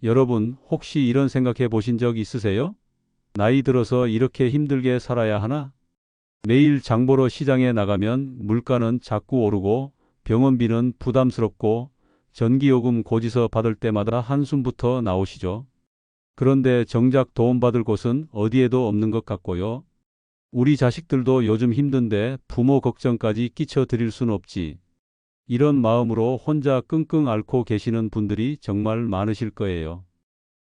여러분, 혹시 이런 생각해 보신 적 있으세요? 나이 들어서 이렇게 힘들게 살아야 하나? 매일 장 보러 시장에 나가면 물가는 자꾸 오르고 병원비는 부담스럽고 전기요금 고지서 받을 때마다 한숨부터 나오시죠. 그런데 정작 도움받을 곳은 어디에도 없는 것 같고요. 우리 자식들도 요즘 힘든데 부모 걱정까지 끼쳐 드릴 순 없지. 이런 마음으로 혼자 끙끙 앓고 계시는 분들이 정말 많으실 거예요.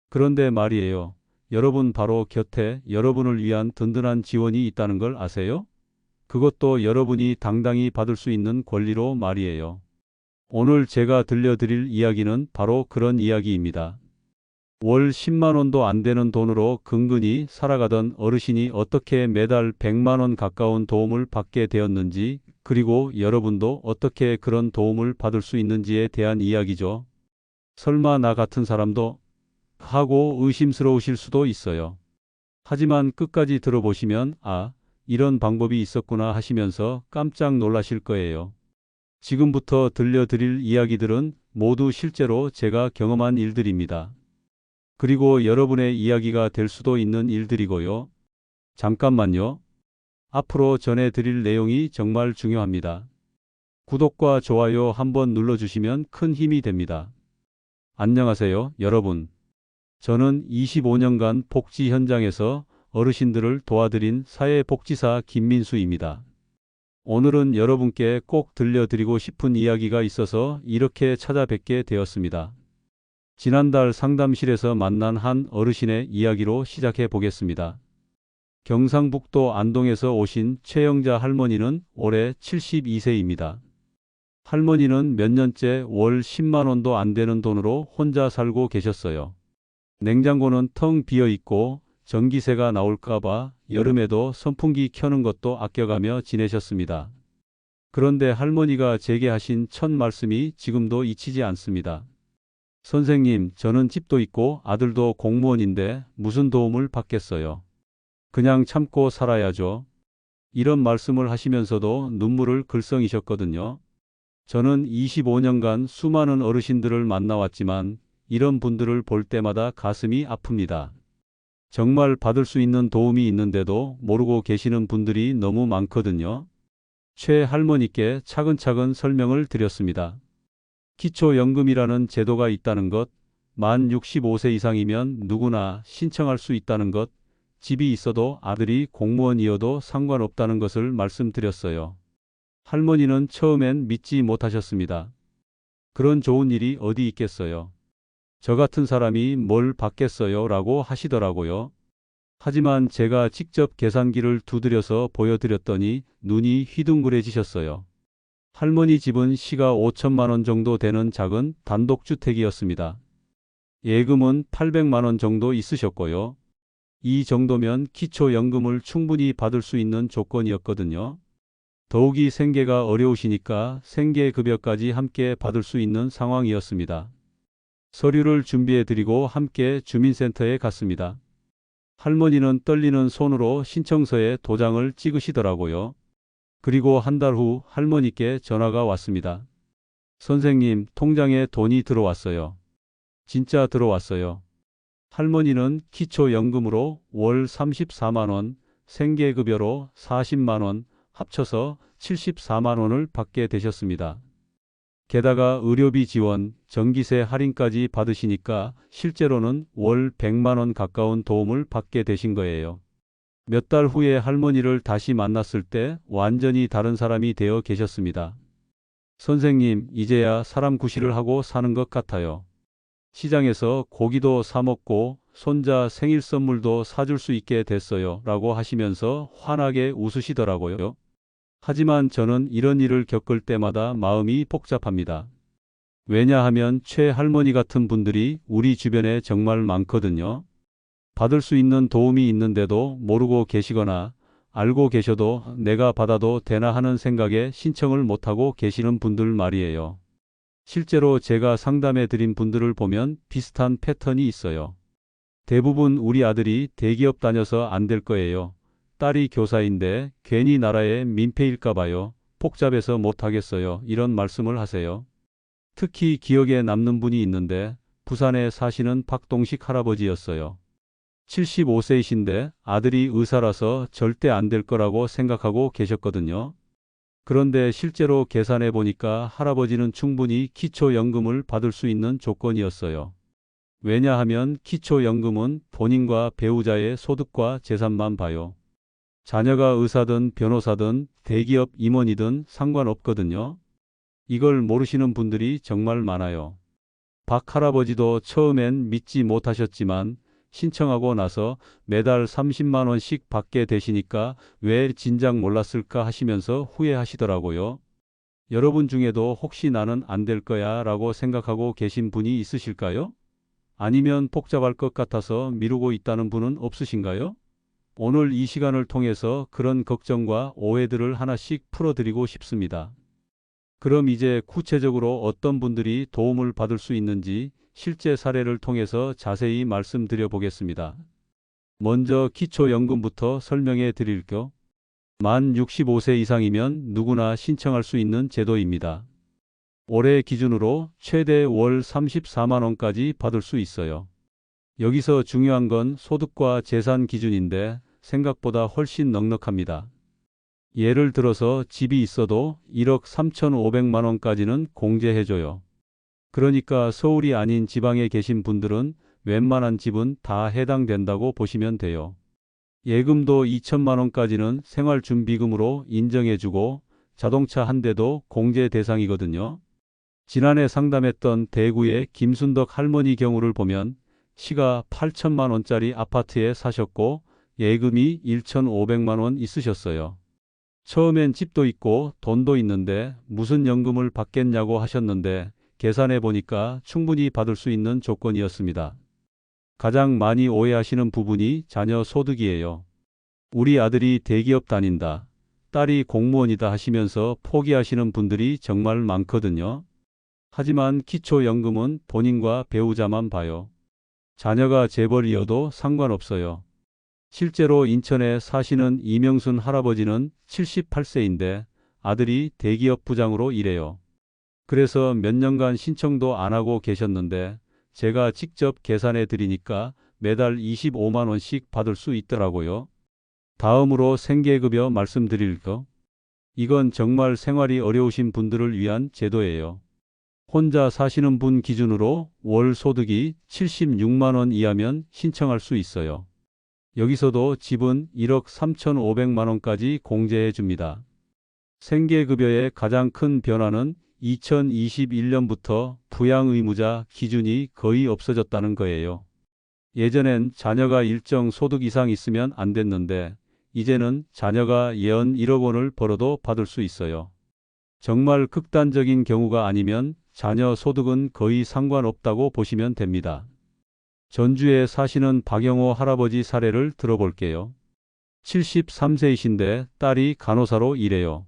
그런데 말이에요. 여러분 바로 곁에 여러분을 위한 든든한 지원이 있다는 걸 아세요? 그것도 여러분이 당당히 받을 수 있는 권리로 말이에요. 오늘 제가 들려드릴 이야기는 바로 그런 이야기입니다. 월 10만 원도 안 되는 돈으로 근근히 살아가던 어르신이 어떻게 매달 100만 원 가까운 도움을 받게 되었는지, 그리고 여러분도 어떻게 그런 도움을 받을 수 있는지에 대한 이야기죠. 설마 나 같은 사람도? 하고 의심스러우실 수도 있어요. 하지만 끝까지 들어보시면 이런 방법이 있었구나 하시면서 깜짝 놀라실 거예요. 지금부터 들려드릴 이야기들은 모두 실제로 제가 경험한 일들입니다. 그리고 여러분의 이야기가 될 수도 있는 일들이고요. 잠깐만요. 앞으로 전해드릴 내용이 정말 중요합니다. 구독과 좋아요 한번 눌러주시면 큰 힘이 됩니다. 안녕하세요, 여러분. 저는 25년간 복지 현장에서 어르신들을 도와드린 사회복지사 김민수입니다. 오늘은 여러분께 꼭 들려드리고 싶은 이야기가 있어서 이렇게 찾아뵙게 되었습니다. 지난달 상담실에서 만난 한 어르신의 이야기로 시작해 보겠습니다. 경상북도 안동에서 오신 최영자 할머니는 올해 72세입니다. 할머니는 몇 년째 월 10만 원도 안 되는 돈으로 혼자 살고 계셨어요. 냉장고는 텅 비어 있고 전기세가 나올까봐 여름에도 선풍기 켜는 것도 아껴가며 지내셨습니다. 그런데 할머니가 제게 하신 첫 말씀이 지금도 잊히지 않습니다. 선생님, 저는 집도 있고 아들도 공무원인데 무슨 도움을 받겠어요. 그냥 참고 살아야죠. 이런 말씀을 하시면서도 눈물을 글썽이셨거든요. 저는 25년간 수많은 어르신들을 만나왔지만 이런 분들을 볼 때마다 가슴이 아픕니다. 정말 받을 수 있는 도움이 있는데도 모르고 계시는 분들이 너무 많거든요. 최 할머니께 차근차근 설명을 드렸습니다. 기초연금이라는 제도가 있다는 것, 만 65세 이상이면 누구나 신청할 수 있다는 것, 집이 있어도 아들이 공무원이어도 상관없다는 것을 말씀드렸어요. 할머니는 처음엔 믿지 못하셨습니다. 그런 좋은 일이 어디 있겠어요. 저 같은 사람이 뭘 받겠어요 라고 하시더라고요. 하지만 제가 직접 계산기를 두드려서 보여드렸더니 눈이 휘둥그레지셨어요. 할머니 집은 시가 5천만 원 정도 되는 작은 단독주택이었습니다. 예금은 800만 원 정도 있으셨고요. 이 정도면 기초연금을 충분히 받을 수 있는 조건이었거든요. 더욱이 생계가 어려우시니까 생계급여까지 함께 받을 수 있는 상황이었습니다. 서류를 준비해드리고 함께 주민센터에 갔습니다. 할머니는 떨리는 손으로 신청서에 도장을 찍으시더라고요. 그리고 한 달 후 할머니께 전화가 왔습니다. 선생님, 통장에 돈이 들어왔어요. 진짜 들어왔어요. 할머니는 기초연금으로 월 34만 원, 생계급여로 40만 원, 합쳐서 74만 원을 받게 되셨습니다. 게다가 의료비 지원, 전기세 할인까지 받으시니까 실제로는 월 100만 원 가까운 도움을 받게 되신 거예요. 몇 달 후에 할머니를 다시 만났을 때 완전히 다른 사람이 되어 계셨습니다. 선생님, 이제야 사람 구실을 하고 사는 것 같아요. 시장에서 고기도 사 먹고 손자 생일 선물도 사줄 수 있게 됐어요. 라고 하시면서 환하게 웃으시더라고요. 하지만 저는 이런 일을 겪을 때마다 마음이 복잡합니다. 왜냐하면 최 할머니 같은 분들이 우리 주변에 정말 많거든요. 받을 수 있는 도움이 있는데도 모르고 계시거나 알고 계셔도 내가 받아도 되나 하는 생각에 신청을 못하고 계시는 분들 말이에요. 실제로 제가 상담해 드린 분들을 보면 비슷한 패턴이 있어요. 대부분 우리 아들이 대기업 다녀서 안 될 거예요. 딸이 교사인데 괜히 나라에 민폐일까 봐요. 복잡해서 못하겠어요. 이런 말씀을 하세요. 특히 기억에 남는 분이 있는데 부산에 사시는 박동식 할아버지였어요. 75세이신데 아들이 의사라서 절대 안 될 거라고 생각하고 계셨거든요. 그런데 실제로 계산해 보니까 할아버지는 충분히 기초연금을 받을 수 있는 조건이었어요. 왜냐하면 기초연금은 본인과 배우자의 소득과 재산만 봐요. 자녀가 의사든 변호사든 대기업 임원이든 상관없거든요. 이걸 모르시는 분들이 정말 많아요. 박 할아버지도 처음엔 믿지 못하셨지만 신청하고 나서 매달 30만 원씩 받게 되시니까 왜 진작 몰랐을까 하시면서 후회하시더라고요. 여러분 중에도 혹시 나는 안 될 거야 라고 생각하고 계신 분이 있으실까요? 아니면 복잡할 것 같아서 미루고 있다는 분은 없으신가요? 오늘 이 시간을 통해서 그런 걱정과 오해들을 하나씩 풀어드리고 싶습니다. 그럼 이제 구체적으로 어떤 분들이 도움을 받을 수 있는지 실제 사례를 통해서 자세히 말씀드려 보겠습니다. 먼저 기초연금부터 설명해 드릴게요. 만 65세 이상이면 누구나 신청할 수 있는 제도입니다. 올해 기준으로 최대 월 34만 원까지 받을 수 있어요. 여기서 중요한 건 소득과 재산 기준인데 생각보다 훨씬 넉넉합니다. 예를 들어서 집이 있어도 1억 3,500만 원까지는 공제해줘요. 그러니까 서울이 아닌 지방에 계신 분들은 웬만한 집은 다 해당된다고 보시면 돼요. 예금도 2천만 원까지는 생활준비금으로 인정해주고 자동차 한 대도 공제 대상이거든요. 지난해 상담했던 대구의 김순덕 할머니 경우를 보면 시가 8천만 원짜리 아파트에 사셨고 예금이 1,500만 원 있으셨어요. 처음엔 집도 있고 돈도 있는데 무슨 연금을 받겠냐고 하셨는데 계산해 보니까 충분히 받을 수 있는 조건이었습니다. 가장 많이 오해하시는 부분이 자녀 소득이에요. 우리 아들이 대기업 다닌다, 딸이 공무원이다 하시면서 포기하시는 분들이 정말 많거든요. 하지만 기초연금은 본인과 배우자만 봐요. 자녀가 재벌이어도 상관없어요. 실제로 인천에 사시는 이명순 할아버지는 78세인데 아들이 대기업 부장으로 일해요. 그래서 몇 년간 신청도 안 하고 계셨는데 제가 직접 계산해 드리니까 매달 25만 원씩 받을 수 있더라고요. 다음으로 생계급여 말씀드릴게요. 이건 정말 생활이 어려우신 분들을 위한 제도예요. 혼자 사시는 분 기준으로 월 소득이 76만 원 이하면 신청할 수 있어요. 여기서도 집은 1억 3,500만 원까지 공제해 줍니다. 생계급여의 가장 큰 변화는 2021년부터 부양의무자 기준이 거의 없어졌다는 거예요. 예전엔 자녀가 일정 소득 이상 있으면 안 됐는데 이제는 자녀가 연 1억 원을 벌어도 받을 수 있어요. 정말 극단적인 경우가 아니면 자녀 소득은 거의 상관없다고 보시면 됩니다. 전주에 사시는 박영호 할아버지 사례를 들어볼게요. 73세이신데 딸이 간호사로 일해요.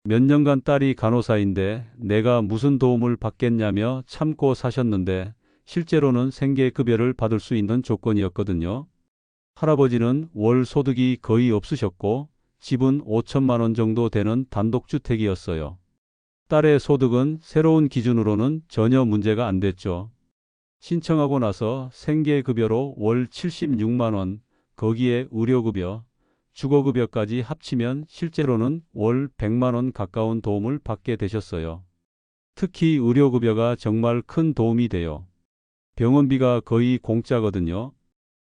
몇 년간 딸이 간호사인데 내가 무슨 도움을 받겠냐며 참고 사셨는데 실제로는 생계급여를 받을 수 있는 조건이었거든요. 할아버지는 월 소득이 거의 없으셨고 집은 5천만 원 정도 되는 단독주택이었어요. 딸의 소득은 새로운 기준으로는 전혀 문제가 안 됐죠. 신청하고 나서 생계급여로 월 76만 원, 거기에 의료급여, 주거급여까지 합치면 실제로는 월 100만 원 가까운 도움을 받게 되셨어요. 특히 의료급여가 정말 큰 도움이 돼요. 병원비가 거의 공짜거든요.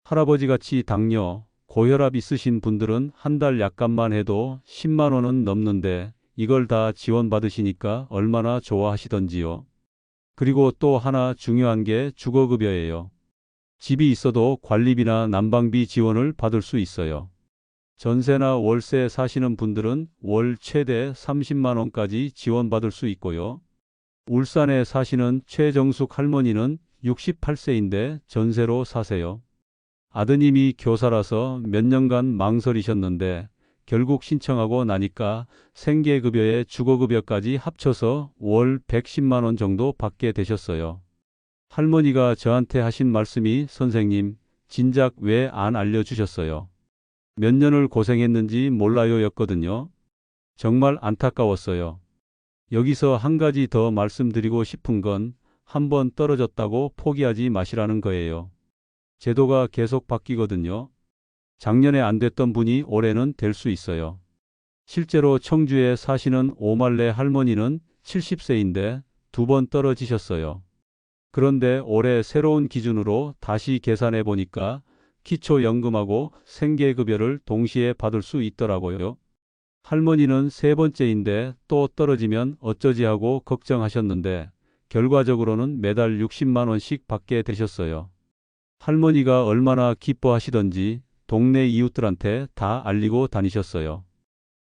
할아버지같이 당뇨, 고혈압 있으신 분들은 한 달 약값만 해도 10만 원은 넘는데 이걸 다 지원받으시니까 얼마나 좋아하시던지요. 그리고 또 하나 중요한 게 주거급여예요. 집이 있어도 관리비나 난방비 지원을 받을 수 있어요. 전세나 월세 사시는 분들은 월 최대 30만 원까지 지원받을 수 있고요. 울산에 사시는 최정숙 할머니는 68세인데 전세로 사세요. 아드님이 교사라서 몇 년간 망설이셨는데 결국 신청하고 나니까 생계급여에 주거급여까지 합쳐서 월 110만 원 정도 받게 되셨어요. 할머니가 저한테 하신 말씀이 선생님, 진작 왜 안 알려주셨어요? 몇 년을 고생했는지 몰라요 였거든요. 정말 안타까웠어요. 여기서 한 가지 더 말씀드리고 싶은 건 한번 떨어졌다고 포기하지 마시라는 거예요. 제도가 계속 바뀌거든요. 작년에 안 됐던 분이 올해는 될 수 있어요. 실제로 청주에 사시는 오말래 할머니는 70세인데 2번 떨어지셨어요. 그런데 올해 새로운 기준으로 다시 계산해 보니까 기초연금하고 생계급여를 동시에 받을 수 있더라고요. 할머니는 3번째인데 또 떨어지면 어쩌지 하고 걱정하셨는데 결과적으로는 매달 60만 원씩 받게 되셨어요. 할머니가 얼마나 기뻐하시던지 동네 이웃들한테 다 알리고 다니셨어요.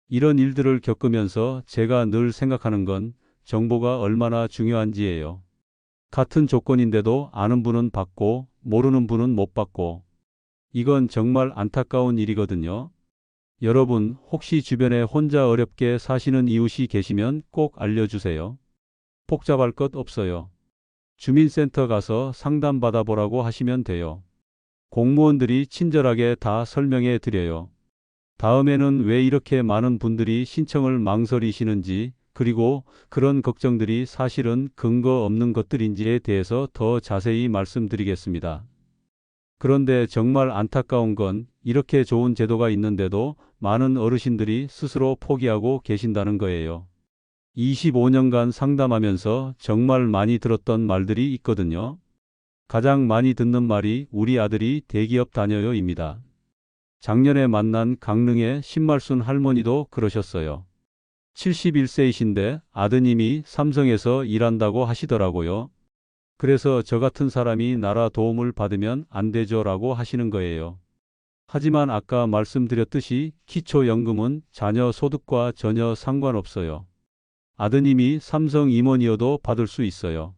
이런 일들을 겪으면서 제가 늘 생각하는 건 정보가 얼마나 중요한지예요. 같은 조건인데도 아는 분은 받고 모르는 분은 못 받고 이건 정말 안타까운 일이거든요. 여러분 혹시 주변에 혼자 어렵게 사시는 이웃이 계시면 꼭 알려주세요. 복잡할 것 없어요. 주민센터 가서 상담 받아보라고 하시면 돼요. 공무원들이 친절하게 다 설명해 드려요. 다음에는 왜 이렇게 많은 분들이 신청을 망설이시는지 그리고 그런 걱정들이 사실은 근거 없는 것들인지에 대해서 더 자세히 말씀드리겠습니다. 그런데 정말 안타까운 건 이렇게 좋은 제도가 있는데도 많은 어르신들이 스스로 포기하고 계신다는 거예요. 25년간 상담하면서 정말 많이 들었던 말들이 있거든요. 가장 많이 듣는 말이 우리 아들이 대기업 다녀요입니다. 작년에 만난 강릉의 신말순 할머니도 그러셨어요. 71세이신데 아드님이 삼성에서 일한다고 하시더라고요. 그래서 저 같은 사람이 나라 도움을 받으면 안 되죠라고 하시는 거예요. 하지만 아까 말씀드렸듯이 기초연금은 자녀 소득과 전혀 상관없어요. 아드님이 삼성 임원이어도 받을 수 있어요.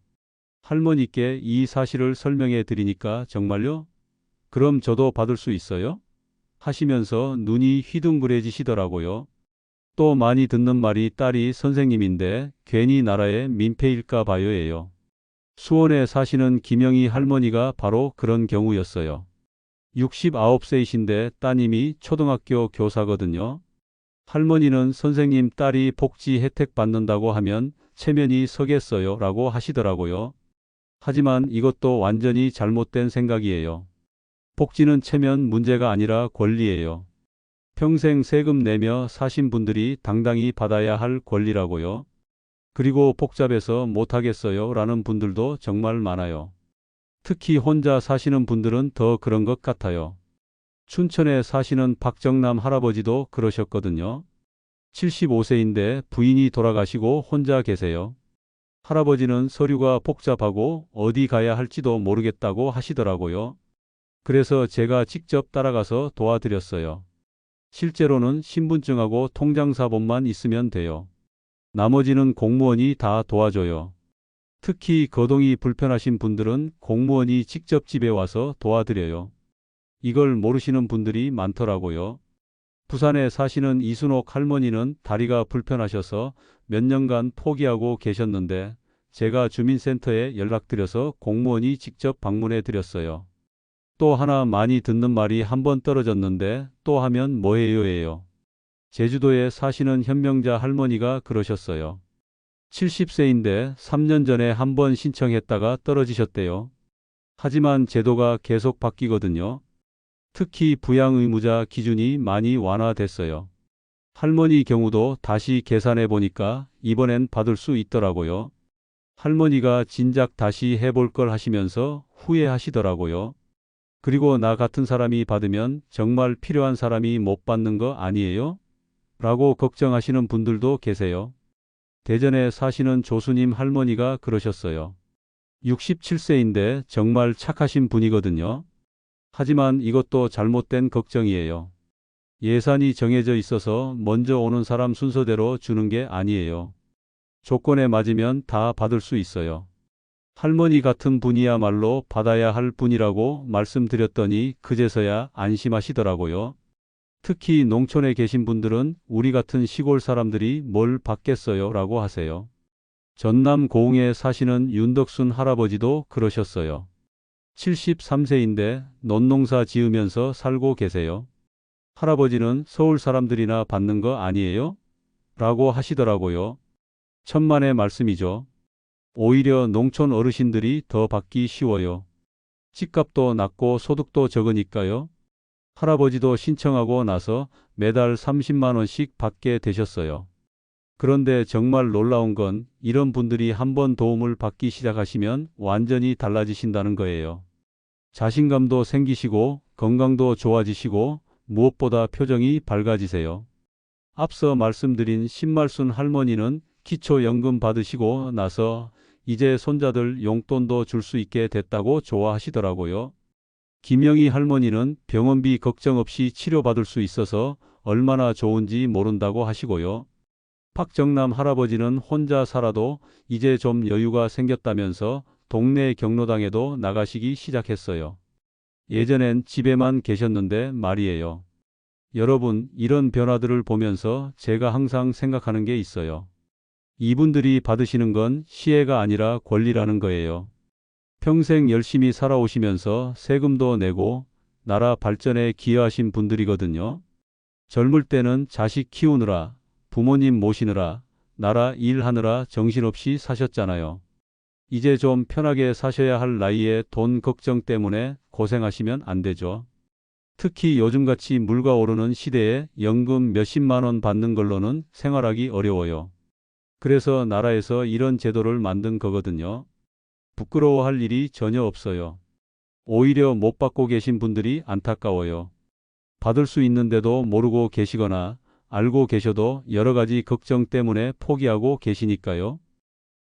할머니께 이 사실을 설명해 드리니까 정말요? 그럼 저도 받을 수 있어요? 하시면서 눈이 휘둥그레지시더라고요. 또 많이 듣는 말이 딸이 선생님인데 괜히 나라의 민폐일까 봐요예요. 수원에 사시는 김영희 할머니가 바로 그런 경우였어요. 69세이신데 따님이 초등학교 교사거든요. 할머니는 선생님 딸이 복지 혜택 받는다고 하면 체면이 서겠어요 라고 하시더라고요. 하지만 이것도 완전히 잘못된 생각이에요. 복지는 체면 문제가 아니라 권리예요. 평생 세금 내며 사신 분들이 당당히 받아야 할 권리라고요. 그리고 복잡해서 못하겠어요 라는 분들도 정말 많아요. 특히 혼자 사시는 분들은 더 그런 것 같아요. 춘천에 사시는 박정남 할아버지도 그러셨거든요. 75세인데 부인이 돌아가시고 혼자 계세요. 할아버지는 서류가 복잡하고 어디 가야 할지도 모르겠다고 하시더라고요. 그래서 제가 직접 따라가서 도와드렸어요. 실제로는 신분증하고 통장사본만 있으면 돼요. 나머지는 공무원이 다 도와줘요. 특히 거동이 불편하신 분들은 공무원이 직접 집에 와서 도와드려요. 이걸 모르시는 분들이 많더라고요. 부산에 사시는 이순옥 할머니는 다리가 불편하셔서 몇 년간 포기하고 계셨는데 제가 주민센터에 연락드려서 공무원이 직접 방문해 드렸어요. 또 하나 많이 듣는 말이 한 번 떨어졌는데 또 하면 뭐해요예요. 제주도에 사시는 현명자 할머니가 그러셨어요. 70세인데 3년 전에 한 번 신청했다가 떨어지셨대요. 하지만 제도가 계속 바뀌거든요. 특히 부양의무자 기준이 많이 완화됐어요. 할머니 경우도 다시 계산해 보니까 이번엔 받을 수 있더라고요. 할머니가 진작 다시 해볼 걸 하시면서 후회하시더라고요. 그리고 나 같은 사람이 받으면 정말 필요한 사람이 못 받는 거 아니에요? 라고 걱정하시는 분들도 계세요. 대전에 사시는 조수님 할머니가 그러셨어요. 67세인데 정말 착하신 분이거든요. 하지만 이것도 잘못된 걱정이에요. 예산이 정해져 있어서 먼저 오는 사람 순서대로 주는 게 아니에요. 조건에 맞으면 다 받을 수 있어요. 할머니 같은 분이야말로 받아야 할 분이라고 말씀드렸더니 그제서야 안심하시더라고요. 특히 농촌에 계신 분들은 우리 같은 시골 사람들이 뭘 받겠어요 라고 하세요. 전남 고흥에 사시는 윤덕순 할아버지도 그러셨어요. 73세인데 논농사 지으면서 살고 계세요. 할아버지는 서울 사람들이나 받는 거 아니에요? 라고 하시더라고요. 천만의 말씀이죠. 오히려 농촌 어르신들이 더 받기 쉬워요. 집값도 낮고 소득도 적으니까요. 할아버지도 신청하고 나서 매달 30만 원씩 받게 되셨어요. 그런데 정말 놀라운 건 이런 분들이 한번 도움을 받기 시작하시면 완전히 달라지신다는 거예요. 자신감도 생기시고 건강도 좋아지시고 무엇보다 표정이 밝아지세요. 앞서 말씀드린 신말순 할머니는 기초연금 받으시고 나서 이제 손자들 용돈도 줄 수 있게 됐다고 좋아하시더라고요. 김영희 할머니는 병원비 걱정 없이 치료받을 수 있어서 얼마나 좋은지 모른다고 하시고요. 박정남 할아버지는 혼자 살아도 이제 좀 여유가 생겼다면서 동네 경로당에도 나가시기 시작했어요. 예전엔 집에만 계셨는데 말이에요. 여러분, 이런 변화들을 보면서 제가 항상 생각하는 게 있어요. 이분들이 받으시는 건 시혜가 아니라 권리라는 거예요. 평생 열심히 살아오시면서 세금도 내고 나라 발전에 기여하신 분들이거든요. 젊을 때는 자식 키우느라, 부모님 모시느라, 나라 일하느라 정신없이 사셨잖아요. 이제 좀 편하게 사셔야 할 나이에 돈 걱정 때문에 고생하시면 안 되죠. 특히 요즘같이 물가 오르는 시대에 연금 몇십만 원 받는 걸로는 생활하기 어려워요. 그래서 나라에서 이런 제도를 만든 거거든요. 부끄러워할 일이 전혀 없어요. 오히려 못 받고 계신 분들이 안타까워요. 받을 수 있는데도 모르고 계시거나 알고 계셔도 여러 가지 걱정 때문에 포기하고 계시니까요.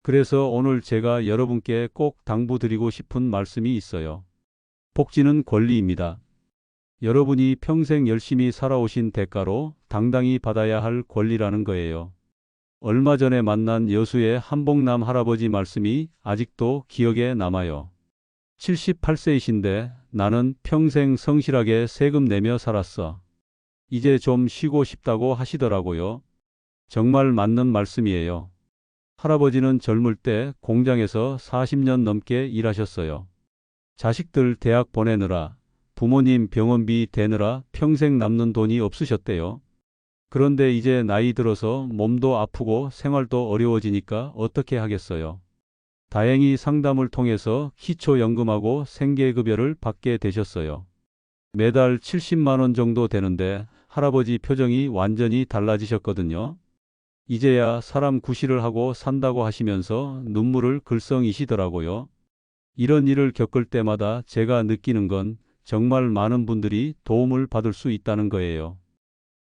그래서 오늘 제가 여러분께 꼭 당부드리고 싶은 말씀이 있어요. 복지는 권리입니다. 여러분이 평생 열심히 살아오신 대가로 당당히 받아야 할 권리라는 거예요. 얼마 전에 만난 여수의 한복남 할아버지 말씀이 아직도 기억에 남아요. 78세이신데 나는 평생 성실하게 세금 내며 살았어. 이제 좀 쉬고 싶다고 하시더라고요. 정말 맞는 말씀이에요. 할아버지는 젊을 때 공장에서 40년 넘게 일하셨어요. 자식들 대학 보내느라, 부모님 병원비 대느라 평생 남는 돈이 없으셨대요. 그런데 이제 나이 들어서 몸도 아프고 생활도 어려워지니까 어떻게 하겠어요. 다행히 상담을 통해서 기초연금하고 생계급여를 받게 되셨어요. 매달 70만 원 정도 되는데 할아버지 표정이 완전히 달라지셨거든요. 이제야 사람 구실을 하고 산다고 하시면서 눈물을 글썽이시더라고요. 이런 일을 겪을 때마다 제가 느끼는 건 정말 많은 분들이 도움을 받을 수 있다는 거예요.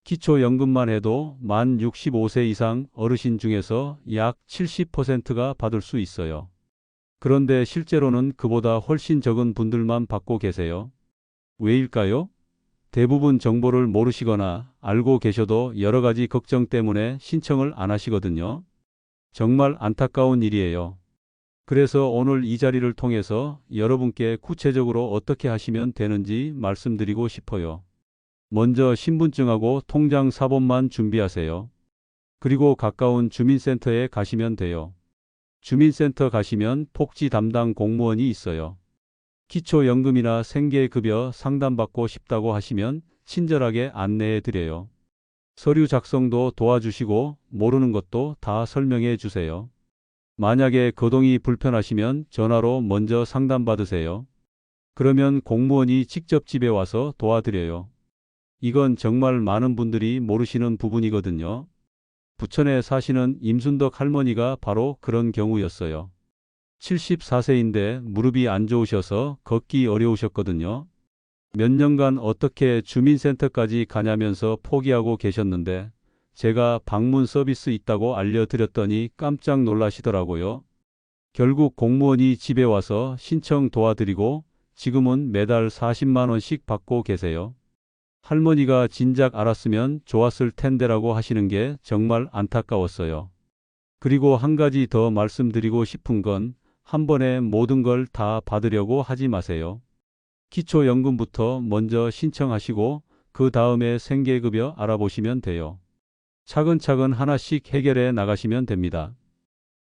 기초연금만 해도 만 65세 이상 어르신 중에서 약 70%가 받을 수 있어요. 그런데 실제로는 그보다 훨씬 적은 분들만 받고 계세요. 왜일까요? 대부분 정보를 모르시거나 알고 계셔도 여러 가지 걱정 때문에 신청을 안 하시거든요. 정말 안타까운 일이에요. 그래서 오늘 이 자리를 통해서 여러분께 구체적으로 어떻게 하시면 되는지 말씀드리고 싶어요. 먼저 신분증하고 통장 사본만 준비하세요. 그리고 가까운 주민센터에 가시면 돼요. 주민센터 가시면 복지 담당 공무원이 있어요. 기초연금이나 생계급여 상담받고 싶다고 하시면 친절하게 안내해 드려요. 서류 작성도 도와주시고 모르는 것도 다 설명해 주세요. 만약에 거동이 불편하시면 전화로 먼저 상담받으세요. 그러면 공무원이 직접 집에 와서 도와드려요. 이건 정말 많은 분들이 모르시는 부분이거든요. 부천에 사시는 임순덕 할머니가 바로 그런 경우였어요. 74세인데 무릎이 안 좋으셔서 걷기 어려우셨거든요. 몇 년간 어떻게 주민센터까지 가냐면서 포기하고 계셨는데 제가 방문 서비스 있다고 알려드렸더니 깜짝 놀라시더라고요. 결국 공무원이 집에 와서 신청 도와드리고 지금은 매달 40만 원씩 받고 계세요. 할머니가 진작 알았으면 좋았을 텐데라고 하시는 게 정말 안타까웠어요. 그리고 한 가지 더 말씀드리고 싶은 건 한 번에 모든 걸 다 받으려고 하지 마세요. 기초연금부터 먼저 신청하시고 그 다음에 생계급여 알아보시면 돼요. 차근차근 하나씩 해결해 나가시면 됩니다.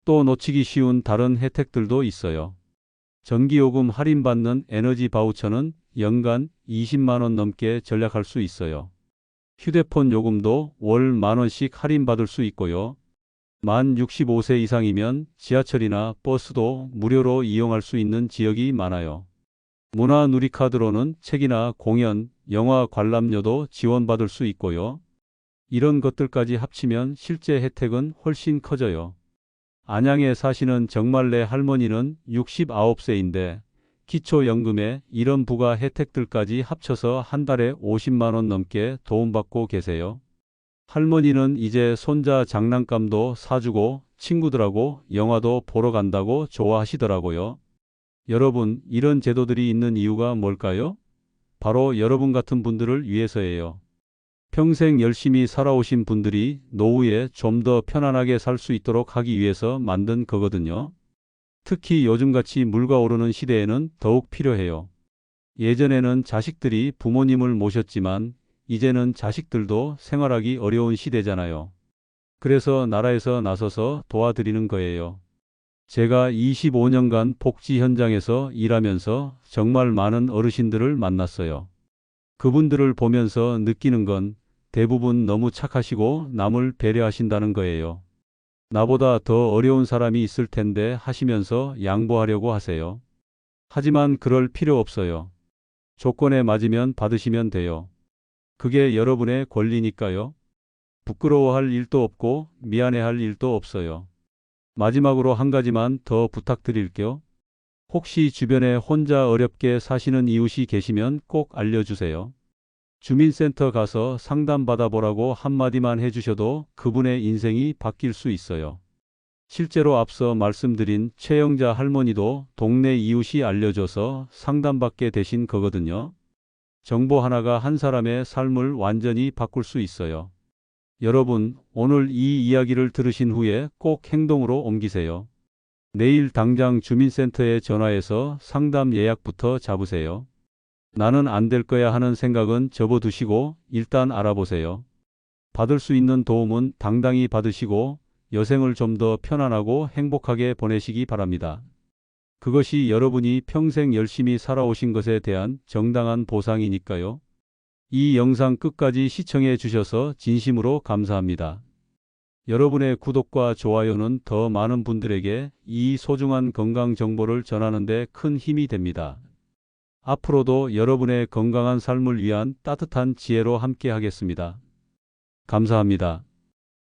또 놓치기 쉬운 다른 혜택들도 있어요. 전기요금 할인받는 에너지 바우처는 연간 20만 원 넘게 절약할 수 있어요. 휴대폰 요금도 월 10,000원씩 할인받을 수 있고요. 만 65세 이상이면 지하철이나 버스도 무료로 이용할 수 있는 지역이 많아요. 문화누리카드로는 책이나 공연, 영화 관람료도 지원받을 수 있고요. 이런 것들까지 합치면 실제 혜택은 훨씬 커져요. 안양에 사시는 정말래 할머니는 69세인데 기초연금에 이런 부가 혜택들까지 합쳐서 한 달에 50만 원 넘게 도움받고 계세요. 할머니는 이제 손자 장난감도 사주고 친구들하고 영화도 보러 간다고 좋아하시더라고요. 여러분, 이런 제도들이 있는 이유가 뭘까요? 바로 여러분 같은 분들을 위해서예요. 평생 열심히 살아오신 분들이 노후에 좀 더 편안하게 살 수 있도록 하기 위해서 만든 거거든요. 특히 요즘같이 물가 오르는 시대에는 더욱 필요해요. 예전에는 자식들이 부모님을 모셨지만 이제는 자식들도 생활하기 어려운 시대잖아요. 그래서 나라에서 나서서 도와드리는 거예요. 제가 25년간 복지 현장에서 일하면서 정말 많은 어르신들을 만났어요. 그분들을 보면서 느끼는 건 대부분 너무 착하시고 남을 배려하신다는 거예요. 나보다 더 어려운 사람이 있을 텐데 하시면서 양보하려고 하세요. 하지만 그럴 필요 없어요. 조건에 맞으면 받으시면 돼요. 그게 여러분의 권리니까요. 부끄러워할 일도 없고 미안해할 일도 없어요. 마지막으로 한 가지만 더 부탁드릴게요. 혹시 주변에 혼자 어렵게 사시는 이웃이 계시면 꼭 알려주세요. 주민센터 가서 상담 받아보라고 한마디만 해주셔도 그분의 인생이 바뀔 수 있어요. 실제로 앞서 말씀드린 최영자 할머니도 동네 이웃이 알려줘서 상담받게 되신 거거든요. 정보 하나가 한 사람의 삶을 완전히 바꿀 수 있어요. 여러분, 오늘 이 이야기를 들으신 후에 꼭 행동으로 옮기세요. 내일 당장 주민센터에 전화해서 상담 예약부터 잡으세요. 나는 안 될 거야 하는 생각은 접어두시고 일단 알아보세요. 받을 수 있는 도움은 당당히 받으시고 여생을 좀 더 편안하고 행복하게 보내시기 바랍니다. 그것이 여러분이 평생 열심히 살아오신 것에 대한 정당한 보상이니까요. 이 영상 끝까지 시청해 주셔서 진심으로 감사합니다. 여러분의 구독과 좋아요는 더 많은 분들에게 이 소중한 건강 정보를 전하는 데 큰 힘이 됩니다. 앞으로도 여러분의 건강한 삶을 위한 따뜻한 지혜로 함께 하겠습니다. 감사합니다.